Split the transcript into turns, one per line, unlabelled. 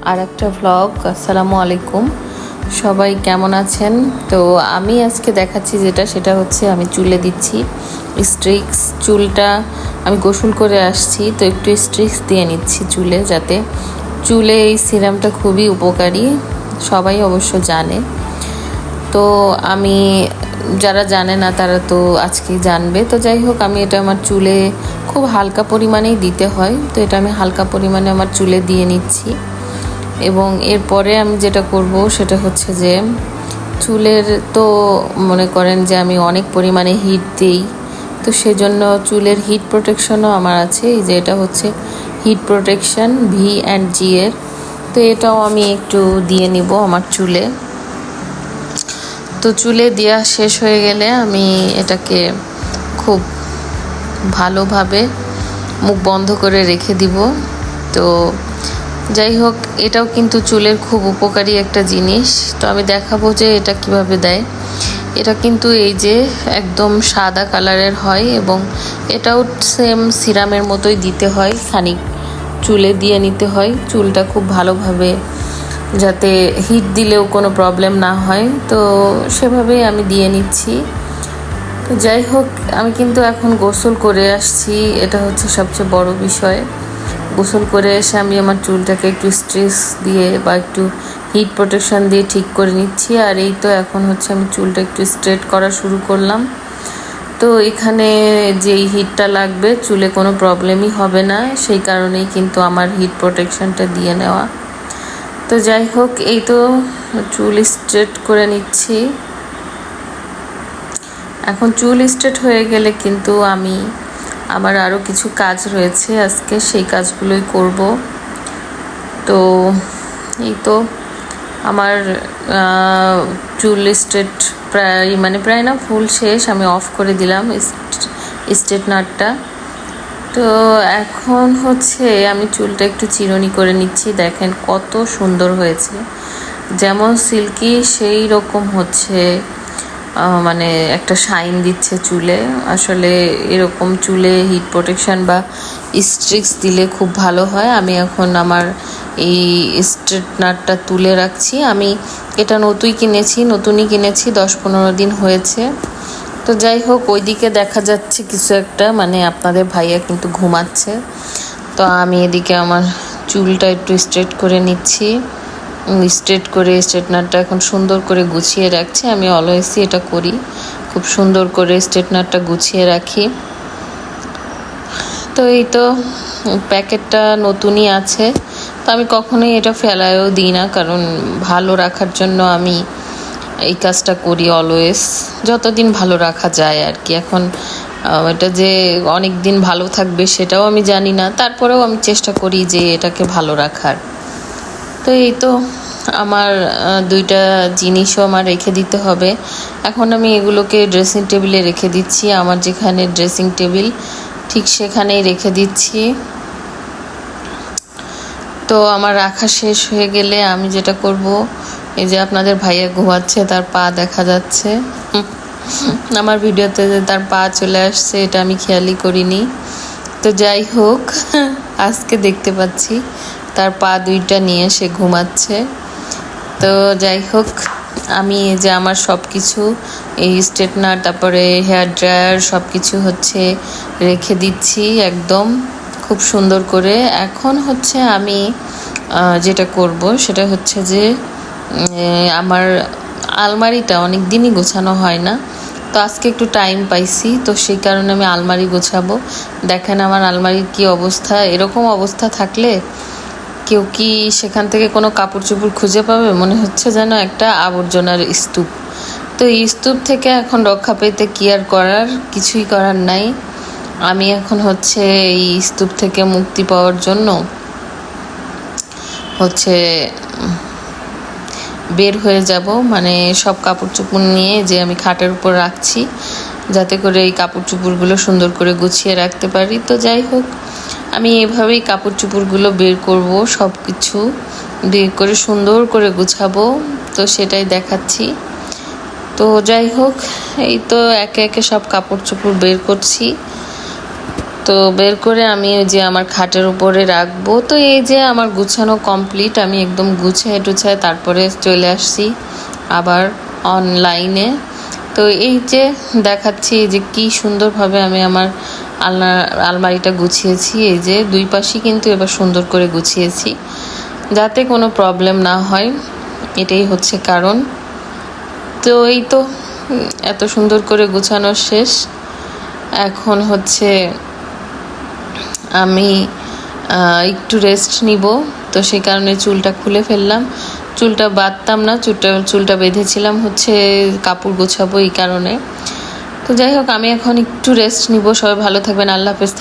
আর একটা ভ্লগ। আসসালামু আলাইকুম, সবাই কেমন আছেন? তো আমি আজকে দেখাচ্ছি সেটা হচ্ছে আমি চুলে দিচ্ছি স্ট্রিক্স। চুলটা আমি গোসল করে আসছি, তো একটু স্ট্রিক্স দিয়ে নিচ্ছি চুলে, যাতে চুলে এই সিরামটা খুবই উপকারী, সবাই অবশ্য জানে। তো আমি, যারা জানে না তারা তো আজকেই জানবে। তো যাই হোক, আমি এটা আমার চুলে খুব হালকা পরিমাণেই দিতে হয়, তো এটা আমি হালকা পরিমাণে আমার চুলে দিয়ে নিচ্ছি। এবং এরপরে আমি যেটা করব সেটা হচ্ছে যে চুলের, তো মনে করেন যে আমি অনেক পরিমাণে হিট দিই, তো সেজন্য চুলের হিট প্রোটেকশনও আমার আছে। এই যে এটা হচ্ছে হিট প্রোটেকশন V&G এর, তো এটাও আমি একটু দিয়ে নিব আমার চুলে। তো চুলে দেওয়া শেষ হয়ে গেলে আমি এটাকে খুব ভালোভাবে মুখ বন্ধ করে রেখে দিব। তো যাই হোক, এটাও কিন্তু চুলের খুব উপকারী একটা জিনিস। তো আমি দেখাবো যে এটা কিভাবে দেয়। এটা কিন্তু এই যে একদম সাদা কালারের হয়, এবং এটাও সেম সিরামের মতোই দিতে হয়, খানিক চুলে দিয়ে নিতে হয়, চুলটা খুব ভালোভাবে, যাতে হিট দিলেও কোনো প্রবলেম না হয়। তো সেভাবেই আমি দিয়ে নিচ্ছি। তো যাই হোক, আমি কিন্তু এখন গোসল করে আসছি, এটা হচ্ছে সবচেয়ে বড় বিষয়। গোসল করে এসে আমি আমার চুলটাকে একটু স্ট্রেস দিয়ে বা একটু হিট প্রোটেকশন দিয়ে ঠিক করে নিচ্ছি। আর এই তো এখন হচ্ছে আমি চুলটা একটু স্ট্রেট করা শুরু করলাম। তো এখানে যেই হিটটা লাগবে, চুলে কোনো প্রবলেমই হবে না, সেই কারণেই কিন্তু আমার হিট প্রোটেকশনটা দিয়ে নেওয়া। তো যাই হোক, এই তো চুল স্ট্রেট করে নিচ্ছি। এখন চুল স্ট্রেট হয়ে গেলে কিন্তু আমি আমার আরও কিছু কাজ রয়েছে আজকে, সেই কাজগুলোই করব। তো এই তো আমার চুল স্ট্রেট প্রায় না, ফুল শেষ। আমি অফ করে দিলাম স্ট্রেটনারটা। তো এখন হচ্ছে আমি চুলটা একটু চিরুনি করে নিচ্ছি। দেখেন কত সুন্দর হয়েছে, যেমন সিল্কি সেই রকম হচ্ছে, মানে একটা শাইন দিচ্ছে চুলে। আসলে এরকম চুলে হিট প্রোটেকশন বা স্ট্রিক্স দিলে খুব ভালো হয়। আমি এখন আমার এই স্ট্রেটনারটা তুলে রাখছি। আমি এটা নতুনই কিনেছি, 10-15 দিন হয়েছে। তো যাই হোক, ওইদিকে দেখা যাচ্ছে কিছু একটা, মানে আপনাদের ভাইয়া কিন্তু ঘুমাচ্ছে। তো আমি এদিকে আমার চুলটা একটু স্ট্রেট করে নিচ্ছি। স্ট্রেট করে স্ট্রেটনারটা এখন সুন্দর করে গুছিয়ে রাখছি। আমি অলওয়েজই এটা করি, খুব সুন্দর করে স্ট্রেটনারটা গুছিয়ে রাখি। তো এই তো প্যাকেটটা নতুনই আছে, তো আমি কখনোই এটা ফেলায়ও দিই না, কারণ ভালো রাখার জন্য আমি এই কাজটা করি অলওয়েজ, যতদিন ভালো রাখা যায় আর কি। এখন এটা যে অনেক দিন ভালো থাকবে সেটাও আমি জানি না, তারপরেও আমি চেষ্টা করি যে এটাকে ভালো রাখার। তো এই তো আমার দুইটা জিনিসও আমার রেখে দিতে হবে। এখন আমি এগুলোকে ড্রেসিং টেবিলে রেখে দিচ্ছি, আমার যেখানে ড্রেসিং টেবিল ঠিক সেখানেই রেখে দিচ্ছি। তো আমার রাখা শেষ হয়ে গেলে আমি যেটা করব, এই যে আপনাদের ভাইয়া ঘুমাচ্ছে, তার পা দেখা যাচ্ছে আমার ভিডিওতে, যে তার পা চলে আসছে, এটা আমি খেয়ালই করিনি। তো যাই হোক, আজকে দেখতে পাচ্ছি তার পা দুইটা নিয়ে সে ঘুমাচ্ছে। তো যাই হোক, আমি এই যে আমার সব কিছু, এই স্ট্রেটনার, তারপরে হেয়ার ড্রায়ার, সব কিছু হচ্ছে রেখে দিচ্ছি একদম খুব সুন্দর করে। এখন হচ্ছে আমি যেটা করব সেটা হচ্ছে যে আমার আলমারিটা অনেক দিনই গোছানো হয় না, তো আজকে একটু টাইম পাইছি, তো সেই কারণে আমি আলমারি গোছাবো। দেখেন আমার আলমারির কি অবস্থা। এরকম অবস্থা থাকলে কেউ কি সেখান থেকে কোনো কাপড় চোপড় খুঁজে পাবে? মনে হচ্ছে যেন একটা আবর্জনার স্তূপ। তো এই স্তূপ থেকে এখন রক্ষা পেতে কি আর করার, কিছুই করার নাই। আমি এখন হচ্ছে এই স্তূপ থেকে মুক্তি পাওয়ার জন্য হচ্ছে বের হয়ে যাব, মানে সব কাপড় চোপড় নিয়ে যে আমি খাটের উপর রাখছি, যাতে করে এই কাপড় চোপড়গুলো সুন্দর করে গুছিয়ে রাখতে পারি। তো যাই হোক, আমি এভাবেই কাপড় চোপড়গুলো বের করব, সব কিছু বের করে সুন্দর করে গুছাবো, তো সেটাই দেখাচ্ছি। তো যাই হোক, এই তো একে একে সব কাপড় চোপড় বের করছি। তো তো বের করে আমি ওই যে আমার খাটের উপরে রাখবো। তো এই যে আমার গুছানো কমপ্লিট, আমি একদম গুছায় টুছায় তারপরে চলে আসছি আবার অনলাইনে। তো এই যে দেখাচ্ছি যে কি সুন্দরভাবে আমি আমার আলমারিটা গুছিয়েছি। এই যে দুই পাশেই কিন্তু এবার সুন্দর করে গুছিয়েছি যাতে কোনো প্রবলেম না হয়, এটাই হচ্ছে কারণ। তো এই তো এত সুন্দর করে গুছানো শেষ। এখন হচ্ছে আমি একটু রেস্ট নিব, তো সেই কারণে চুলটা খুলে ফেললাম। চুলটা বাঁধতাম না, চুলটা বেঁধেছিলাম হচ্ছে কাপড় গোছাবো এই কারণে। তো যাই হোক, আমি এখন একটু রেস্ট নিব। সবাই ভালো থাকবেন, আল্লাহ হাফেজ।